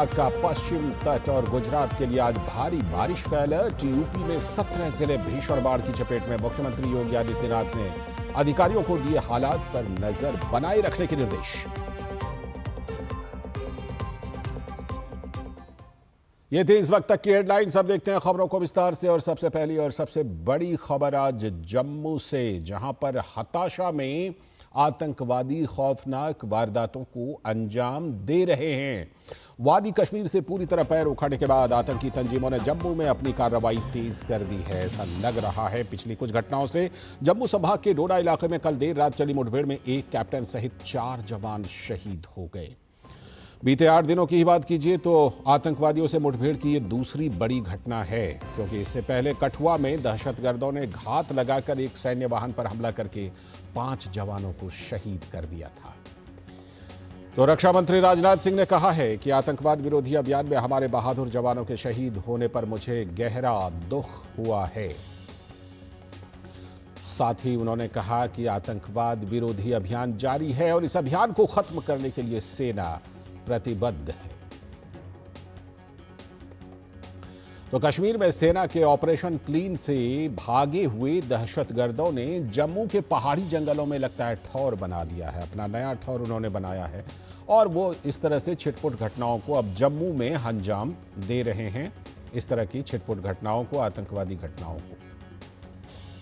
का पश्चिम तट और गुजरात के लिए आज भारी बारिश का अलर्ट। यूपी में 17 जिले भीषण बाढ़ की चपेट में। मुख्यमंत्री योगी आदित्यनाथ ने अधिकारियों को दिए हालात पर नजर बनाए रखने के निर्देश। ये थी इस वक्त तक की हेडलाइंस। अब देखते हैं खबरों को विस्तार से। और सबसे पहली और सबसे बड़ी खबर आज जम्मू से, जहां पर हताशा में आतंकवादी खौफनाक वारदातों को अंजाम दे रहे हैं। वादी कश्मीर से पूरी तरह पैर उखाड़ने के बाद आतंकी तंजीमों ने जम्मू में अपनी कार्रवाई तेज कर दी है। ऐसा लग रहा है पिछली कुछ घटनाओं से। जम्मू संभाग के डोडा इलाके में कल देर रात चली मुठभेड़ में एक कैप्टन सहित 4 जवान शहीद हो गए। बीते 8 दिनों की ही बात कीजिए तो आतंकवादियों से मुठभेड़ की ये दूसरी बड़ी घटना है, क्योंकि इससे पहले कठुआ में दहशतगर्दों ने घात लगाकर एक सैन्य वाहन पर हमला करके 5 जवानों को शहीद कर दिया था। तो रक्षा मंत्री राजनाथ सिंह ने कहा है कि आतंकवाद विरोधी अभियान में हमारे बहादुर जवानों के शहीद होने पर मुझे गहरा दुख हुआ है। साथ ही उन्होंने कहा कि आतंकवाद विरोधी अभियान जारी है और इस अभियान को खत्म करने के लिए सेना प्रतिबद्ध है। तो कश्मीर में सेना के ऑपरेशन क्लीन से भागे हुए दहशतगर्दों ने जम्मू के पहाड़ी जंगलों में लगता है ठौर बना लिया है। अपना नया ठौर उन्होंने बनाया है और वो इस तरह से छिटपुट घटनाओं को अब जम्मू में अंजाम दे रहे हैं। इस तरह की छिटपुट घटनाओं को, आतंकवादी घटनाओं को,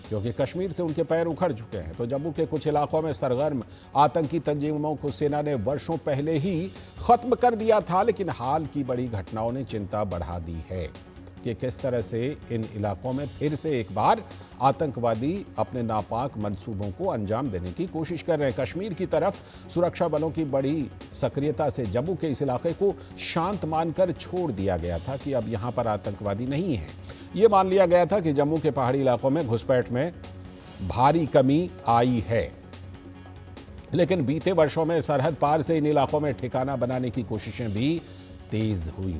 क्योंकि कश्मीर से उनके पैर उखड़ चुके हैं। तो जम्मू के कुछ इलाकों में सरगर्म आतंकी तंजीमों को सेना ने वर्षों पहले ही खत्म कर दिया था, लेकिन हाल की बड़ी घटनाओं ने चिंता बढ़ा दी है कि किस तरह से इन इलाकों में फिर से एक बार आतंकवादी अपने नापाक मंसूबों को अंजाम देने की कोशिश कर रहे हैं। कश्मीर की तरफ सुरक्षा बलों की बड़ी सक्रियता से जम्मू के इस इलाके को शांत मानकर छोड़ दिया गया था कि अब यहां पर आतंकवादी नहीं है। ये मान लिया गया था कि जम्मू के पहाड़ी इलाकों में घुसपैठ में भारी कमी आई है, लेकिन बीते वर्षों में सरहद पार से इन इलाकों में ठिकाना बनाने की कोशिशें भी तेज हुई।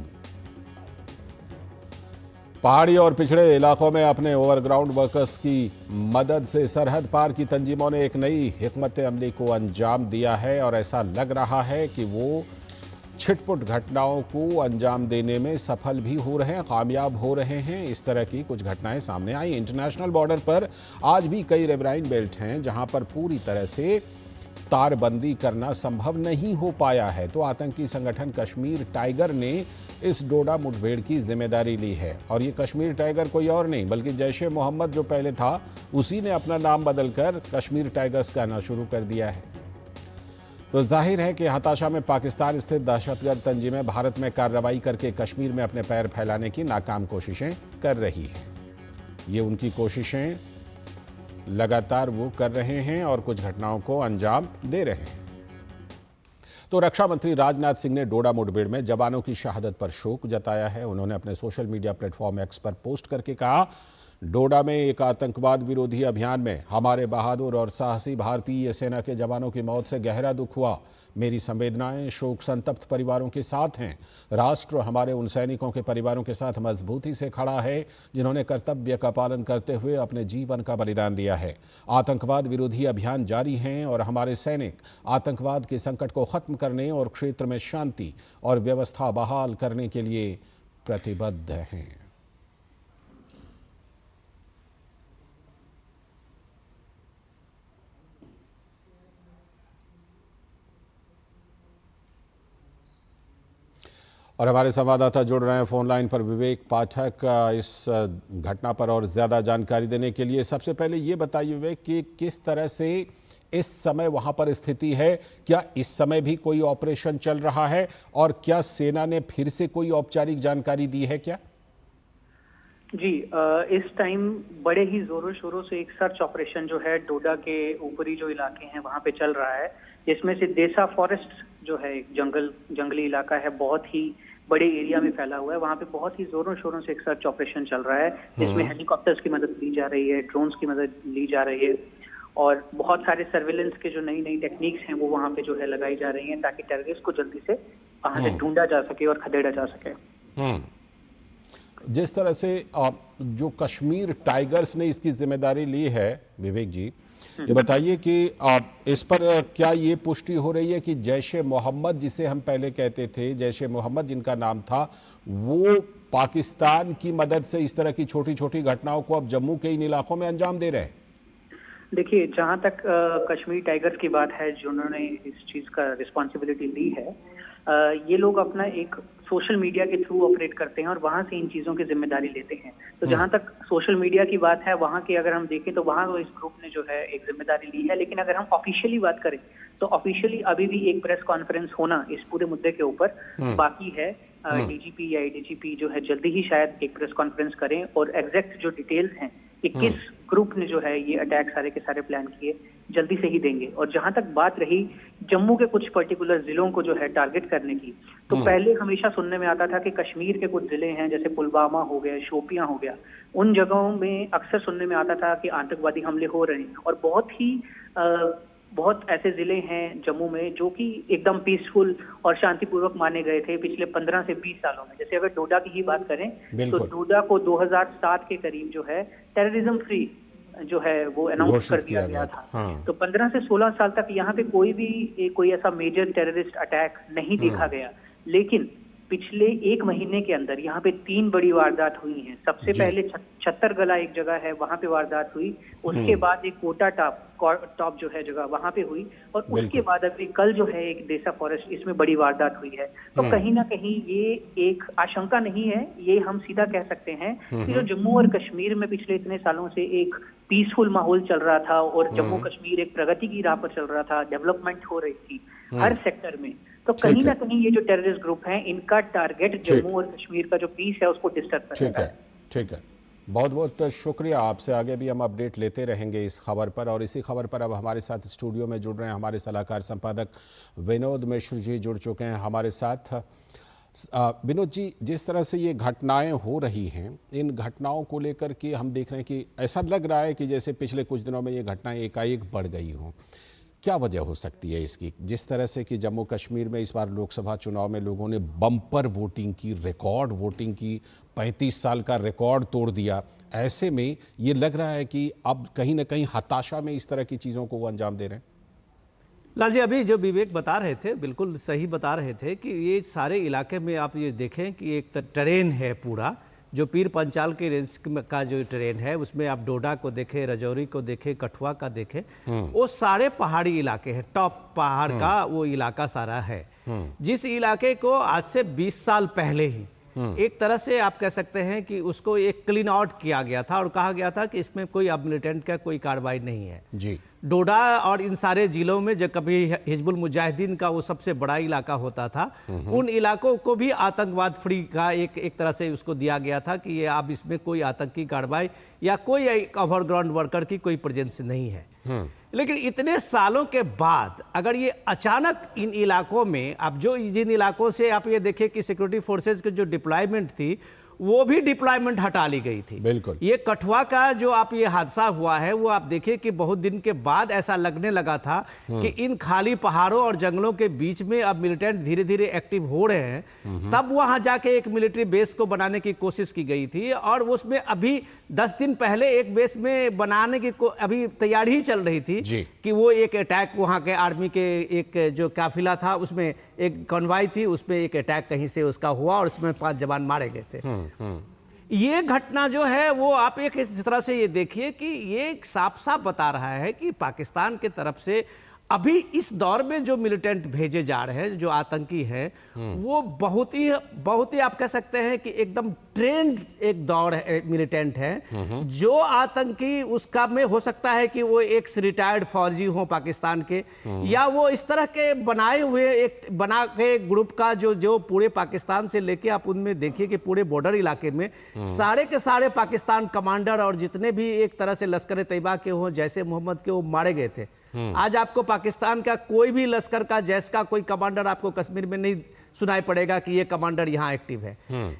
पहाड़ी और पिछड़े इलाकों में अपने ओवरग्राउंड वर्कर्स की मदद से सरहद पार की तंजीमों ने एक नई हिकमत अमली को अंजाम दिया है और ऐसा लग रहा है कि वो छिटपुट घटनाओं को अंजाम देने में सफल भी हो रहे हैं, कामयाब हो रहे हैं। इस तरह की कुछ घटनाएं सामने आई। इंटरनेशनल बॉर्डर पर आज भी कई रिवराइन बेल्ट हैं जहां पर पूरी तरह से तारबंदी करना संभव नहीं हो पाया है। तो आतंकी संगठन कश्मीर टाइगर ने इस डोडा मुठभेड़ की जिम्मेदारी ली है और ये कश्मीर टाइगर कोई और नहीं बल्कि जैश-ए मोहम्मद जो पहले था उसी ने अपना नाम बदलकर कश्मीर टाइगर्स कहना शुरू कर दिया है। तो जाहिर है कि हताशा में पाकिस्तान स्थित दहशतगर्द तंजीमें भारत में कार्रवाई करके कश्मीर में अपने पैर फैलाने की नाकाम कोशिशें कर रही हैं। ये उनकी कोशिशें लगातार वो कर रहे हैं और कुछ घटनाओं को अंजाम दे रहे हैं। तो रक्षा मंत्री राजनाथ सिंह ने डोडा मुठभेड़ में जवानों की शहादत पर शोक जताया है। उन्होंने अपने सोशल मीडिया प्लेटफॉर्म एक्स पर पोस्ट करके कहा, डोडा में एक आतंकवाद विरोधी अभियान में हमारे बहादुर और साहसी भारतीय सेना के जवानों की मौत से गहरा दुख हुआ। मेरी संवेदनाएं शोक संतप्त परिवारों के साथ हैं। राष्ट्र हमारे उन सैनिकों के परिवारों के साथ मजबूती से खड़ा है जिन्होंने कर्तव्य का पालन करते हुए अपने जीवन का बलिदान दिया है। आतंकवाद विरोधी अभियान जारी हैं और हमारे सैनिक आतंकवाद के संकट को खत्म करने और क्षेत्र में शांति और व्यवस्था बहाल करने के लिए प्रतिबद्ध हैं। और हमारे संवाददाता जुड़ रहे हैं फोन लाइन पर विवेक पाठक इस घटना पर और ज़्यादा जानकारी देने के लिए। सबसे पहले ये बताइए विवेक कि किस तरह से इस समय वहां पर स्थिति है, क्या इस समय भी कोई ऑपरेशन चल रहा है और क्या सेना ने फिर से कोई औपचारिक जानकारी दी है क्या? जी, इस टाइम बड़े ही जोरों शोरों से एक सर्च ऑपरेशन जो है डोडा के ऊपरी जो इलाके हैं वहां पे चल रहा है। इसमें से देसा फॉरेस्ट जो है एक जंगली इलाका है, बहुत ही बड़े एरिया में फैला हुआ है। वहां पे बहुत ही जोरों शोरों से एक सर्च ऑपरेशन चल रहा है। इसमें हेलीकॉप्टर्स की मदद ली जा रही है, ड्रोन्स की मदद ली जा रही है और बहुत सारे सर्विलेंस के जो नई नई टेक्निक्स हैं वो वहां पे जो है लगाई जा रही हैं ताकि टेररिस्ट को जल्दी से वहां से ढूंढा जा सके और खदेड़ा जा सके। जिस तरह से जो कश्मीर टाइगर्स ने इसकी जिम्मेदारी ली है विवेक जी, ये बताइए कि इस पर क्या ये पुष्टि हो रही है कि जैश ए मोहम्मद, जिसे हम पहले कहते थे, जैश ए मोहम्मद जिनका नाम था, वो पाकिस्तान की मदद से इस तरह की छोटी छोटी घटनाओं को अब जम्मू के इन इलाकों में अंजाम दे रहे हैं? देखिए, जहां तक कश्मीर टाइगर्स की बात है, जिन्होंने इस चीज का रिस्पॉन्सिबिलिटी ली है, ये लोग अपना एक सोशल मीडिया के थ्रू ऑपरेट करते हैं और वहां से इन चीजों की जिम्मेदारी लेते हैं। तो जहां तक सोशल मीडिया की बात है, वहां की अगर हम देखें तो वहां तो इस ग्रुप ने जो है एक जिम्मेदारी ली है। लेकिन अगर हम ऑफिशियली बात करें तो ऑफिशियली अभी भी एक प्रेस कॉन्फ्रेंस होना इस पूरे मुद्दे के ऊपर बाकी है। डीजीपी या एडीजीपी जो है जल्दी ही शायद एक प्रेस कॉन्फ्रेंस करें और एग्जैक्ट जो डिटेल्स हैं कि किस ग्रुप ने जो है ये अटैक सारे के सारे प्लान किए, जल्दी से ही देंगे। और जहां तक बात रही जम्मू के कुछ पर्टिकुलर जिलों को जो है टारगेट करने की, तो पहले हमेशा सुनने में आता था कि कश्मीर के कुछ जिले हैं, जैसे पुलवामा हो गया, शोपियां हो गया, उन जगहों में अक्सर सुनने में आता था कि आतंकवादी हमले हो रहे हैं। और बहुत ऐसे जिले हैं जम्मू में जो कि एकदम पीसफुल और शांतिपूर्वक माने गए थे पिछले 15 से 20 सालों में। जैसे अगर डोडा की ही बात करें तो डोडा को 2007 के करीब जो है टेररिज्म फ्री जो है वो अनाउंस कर दिया गया था। तो 15 से 16 साल तक यहाँ पे कोई ऐसा मेजर टेररिस्ट अटैक नहीं देखा गया। लेकिन पिछले एक महीने के अंदर यहाँ पे 3 बड़ी वारदात हुई हैं। सबसे पहले छत्तरगला एक जगह है, वहां पे वारदात हुई। उसके बाद एक कोटा टॉप जो है जगह, वहां पे हुई। और उसके बाद अभी कल जो है एक देसा फॉरेस्ट, इसमें बड़ी वारदात हुई है। तो कहीं ना कहीं ये एक आशंका नहीं है, ये हम सीधा कह सकते हैं कि जो जम्मू और कश्मीर में पिछले इतने सालों से एक पीसफुल माहौल चल रहा था और जम्मू कश्मीर एक प्रगति की राह पर चल रहा था, डेवलपमेंट हो रही थी हर सेक्टर में, तो कहीं ना कहीं ये जो टेररिस्ट ग्रुप हैं, इनका टारगेट जम्मू और कश्मीर का जो पीस है उसको डिस्टर्ब करेगा। ठीक है, बहुत बहुत शुक्रिया। आपसे आगे भी हम अपडेट लेते रहेंगे इस खबर पर। और इसी खबर पर अब हमारे साथ स्टूडियो में जुड़ रहे हैं हमारे सलाहकार संपादक विनोद मिश्र जी जुड़ चुके हैं हमारे साथ। विनोद जी, जिस तरह से ये घटनाएं हो रही हैं, इन घटनाओं को लेकर के हम देख रहे हैं कि ऐसा लग रहा है कि जैसे पिछले कुछ दिनों में ये घटनाएं एकाएक बढ़ गई हों। क्या वजह हो सकती है इसकी? जिस तरह से कि जम्मू कश्मीर में इस बार लोकसभा चुनाव में लोगों ने बम्पर वोटिंग की, रिकॉर्ड वोटिंग की, 35 साल का रिकॉर्ड तोड़ दिया, ऐसे में ये लग रहा है कि अब कहीं ना कहीं हताशा में इस तरह की चीज़ों को वो अंजाम दे रहे हैं। लाल जी, अभी जो विवेक बता रहे थे बिल्कुल सही बता रहे थे कि ये सारे इलाके में आप ये देखें कि एक ट्रेन है पूरा, जो पीर पंचाल के रेंज का जो ट्रेन है, उसमें आप डोडा को देखें, रजौरी को देखें, कठुआ का देखें, वो सारे पहाड़ी इलाके हैं। टॉप पहाड़ का वो इलाका सारा है, जिस इलाके को आज से 20 साल पहले ही एक तरह से आप कह सकते हैं कि उसको एक क्लीन आउट किया गया था और कहा गया था कि इसमें कोई अब मिलिटेंट का कोई कार्रवाई नहीं है जी। डोडा और इन सारे जिलों में जो कभी हिजबुल मुजाहिदीन का वो सबसे बड़ा इलाका होता था, उन इलाकों को भी आतंकवाद फ्री का एक तरह से उसको दिया गया था कि ये अब इसमें कोई आतंकी कार्रवाई या कोई ओवरग्राउंड वर्कर की कोई प्रेजेंस नहीं है। लेकिन इतने सालों के बाद अगर ये अचानक इन इलाकों में, अब जो जिन इलाकों से आप ये देखें कि सिक्योरिटी फोर्सेज की जो डिप्लॉयमेंट थी, वो भी डिप्लॉयमेंट हटा ली गई थी। बिल्कुल। ये कठुआ का जो आप ये हादसा हुआ है, वो आप देखिए कि बहुत दिन के बाद ऐसा लगने लगा था कि इन खाली पहाड़ों और जंगलों के बीच में अब मिलिटेंट धीरे धीरे एक्टिव हो रहे हैं। तब वहां जाके एक मिलिट्री बेस को बनाने की कोशिश की गई थी और उसमें अभी 10 दिन पहले एक बेस में बनाने की अभी तैयारी ही चल रही थी कि वो एक अटैक वहां के आर्मी के एक जो काफिला था, उसमें एक कॉन्वॉय थी, उसमें एक अटैक कहीं से उसका हुआ और उसमें 5 जवान मारे गए थे। ये घटना जो है वो आप एक इस तरह से ये देखिए कि ये साफ साफ बता रहा है कि पाकिस्तान के तरफ से अभी इस दौर में जो मिलिटेंट भेजे जा रहे हैं, जो आतंकी हैं, वो बहुत ही आप कह सकते हैं कि एकदम ट्रेंड एक दौर है, मिलिटेंट है। जो आतंकी उसका में हो सकता है कि वो एक रिटायर्ड फौजी हो पाकिस्तान के, या वो इस तरह के बनाए हुए एक बना के ग्रुप का जो पूरे पाकिस्तान से लेके आप उनमें देखिए कि पूरे बॉर्डर इलाके में सारे के सारे पाकिस्तान कमांडर और जितने भी एक तरह से लश्कर तैयबा के हों, जैसे मोहम्मद के, वो मारे गए थे। आज आपको पाकिस्तान का कोई भी लश्कर का, जैश का कोई कमांडर आपको कश्मीर में नहीं सुनाई पड़ेगा कि ये कमांडर यहाँ एक्टिव है।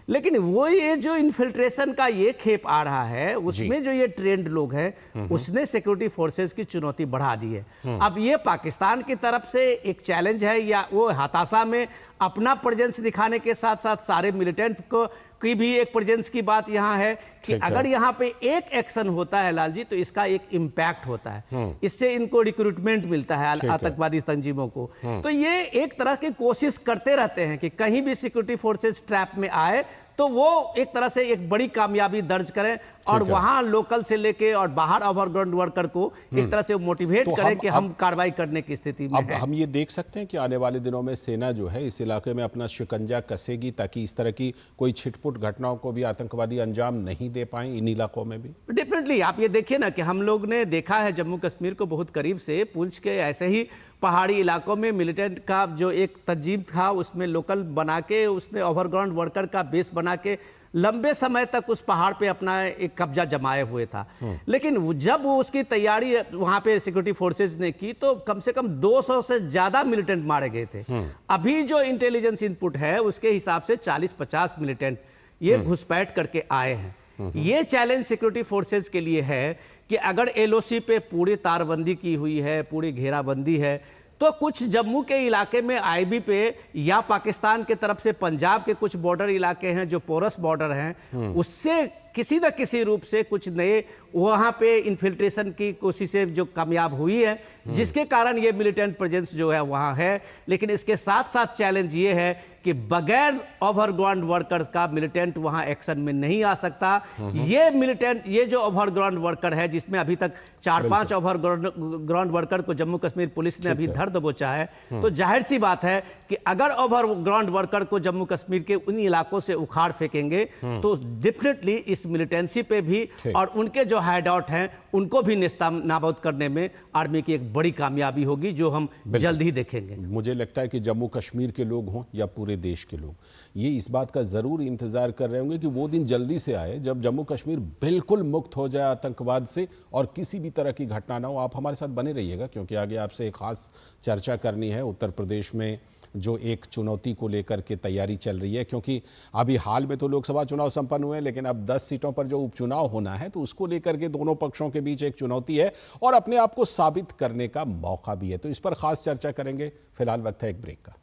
लेकिन वो ये जो इन्फिल्ट्रेशन का ये खेप आ रहा है, उसमें जो ये ट्रेंड लोग हैं, उसने सिक्योरिटी फोर्सेस की चुनौती बढ़ा दी है। अब ये पाकिस्तान की तरफ से एक चैलेंज है, या वो हताशा में अपना प्रेजेंस दिखाने के साथ साथ सारे मिलिटेंट को की भी एक प्रेजेंस की बात यहाँ है कि अगर यहाँ पे एक एक्शन होता है लाल जी तो इसका एक इम्पैक्ट होता है, इससे इनको रिक्रूटमेंट मिलता है आतंकवादी तंजीमों को। तो ये एक तरह की कोशिश करते रहते हैं कि कहीं भी सिक्योरिटी फोर्सेस ट्रैप में आए तो वो एक तरह से एक बड़ी कामयाबी दर्ज करें और वहां लोकल से लेके और बाहर ओवरग्राउंड वर्कर को एक तरह से मोटिवेट तो करें कि हम कार्रवाई करने की स्थिति में अब हम ये देख सकते हैं कि आने वाले दिनों में सेना जो है इस इलाके में अपना शिकंजा कसेगी ताकि इस तरह की कोई छिटपुट घटनाओं को भी आतंकवादी अंजाम नहीं दे पाए इन इलाकों में भी। डेफिनेटली आप ये देखिए ना कि हम लोग ने देखा है जम्मू कश्मीर को बहुत करीब से, पुंछ के ऐसे ही पहाड़ी इलाकों में मिलिटेंट का जो एक तंजीम था उसमें लोकल बना के उसने ओवरग्राउंड वर्कर का बेस बना के लंबे समय तक उस पहाड़ पे अपना एक कब्जा जमाए हुए था। लेकिन जब वो उसकी तैयारी वहां पे सिक्योरिटी फोर्सेस ने की तो कम से कम 200 से ज्यादा मिलिटेंट मारे गए थे। अभी जो इंटेलिजेंस इनपुट है उसके हिसाब से 40-50 मिलिटेंट ये घुसपैठ करके आए हैं। ये चैलेंज सिक्योरिटी फोर्सेस के लिए है कि अगर एलओसी पे पूरी तारबंदी की हुई है, पूरी घेराबंदी है, तो कुछ जम्मू के इलाके में आईबी पे या पाकिस्तान के तरफ से पंजाब के कुछ बॉर्डर इलाके हैं जो पोरस बॉर्डर हैं, उससे किसी न किसी रूप से कुछ नए वहां पे इन्फिल्ट्रेशन की कोशिशें जो कामयाब हुई है, जिसके कारण ये मिलिटेंट प्रेजेंस जो है वहां है। लेकिन इसके साथ साथ चैलेंज ये है कि बगैर ओवरग्राउंड वर्कर्स का मिलिटेंट वहां एक्शन में नहीं आ सकता। ये मिलिटेंट, ये जो ओवरग्राउंड वर्कर है जिसमें अभी तक 4-5 ओवरग्राउंड वर्कर को जम्मू कश्मीर पुलिस ने अभी धर दबोचा है, तो जाहिर सी बात है कि अगर ओवरग्राउंड वर्कर को जम्मू कश्मीर के उन इलाकों से उखाड़ फेंकेंगे तो डेफिनेटली इस मिलिटेंसी पे भी और उनके जो हाइडआउट हैं उनको भी नेस्तनाबूद करने में आर्मी की एक बड़ी कामयाबी होगी जो हम जल्द ही देखेंगे। मुझे लगता है कि जम्मू कश्मीर के लोग हों या पूरे देश के लोग ये इस बात का जरूर इंतजार कर रहे होंगे कि वो दिन जल्दी से आए जब जम्मू कश्मीर बिल्कुल मुक्त हो जाए आतंकवाद से और किसी भी तरह की घटना ना हो। आप हमारे साथ बने रहिएगा क्योंकि आगे आपसे एक खास चर्चा करनी है उत्तर प्रदेश में जो एक चुनौती को लेकर के तैयारी चल रही है, क्योंकि अभी हाल में तो लोकसभा चुनाव संपन्न हुए लेकिन अब 10 सीटों पर जो उपचुनाव होना है तो उसको लेकर के दोनों पक्षों के बीच एक चुनौती है और अपने आप को साबित करने का मौका भी है। तो इस पर खास चर्चा करेंगे। फिलहाल वक्त है एक ब्रेक का।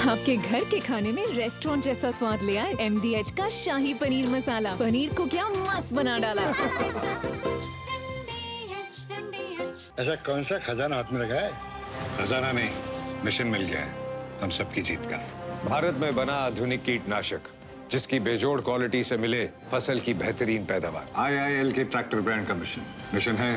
आपके घर के खाने में रेस्टोरेंट जैसा स्वाद ले आए MDH का शाही पनीर मसाला। पनीर को क्या मस्त बना डाला। ऐसा कौन सा खजाना हाथ में लगा है? खजाना नहीं, मिशन मिल गया है हम सबकी जीत का। भारत में बना आधुनिक कीटनाशक जिसकी बेजोड़ क्वालिटी से मिले फसल की बेहतरीन पैदावार। IIL के ट्रैक्टर ब्रांड का मिशन है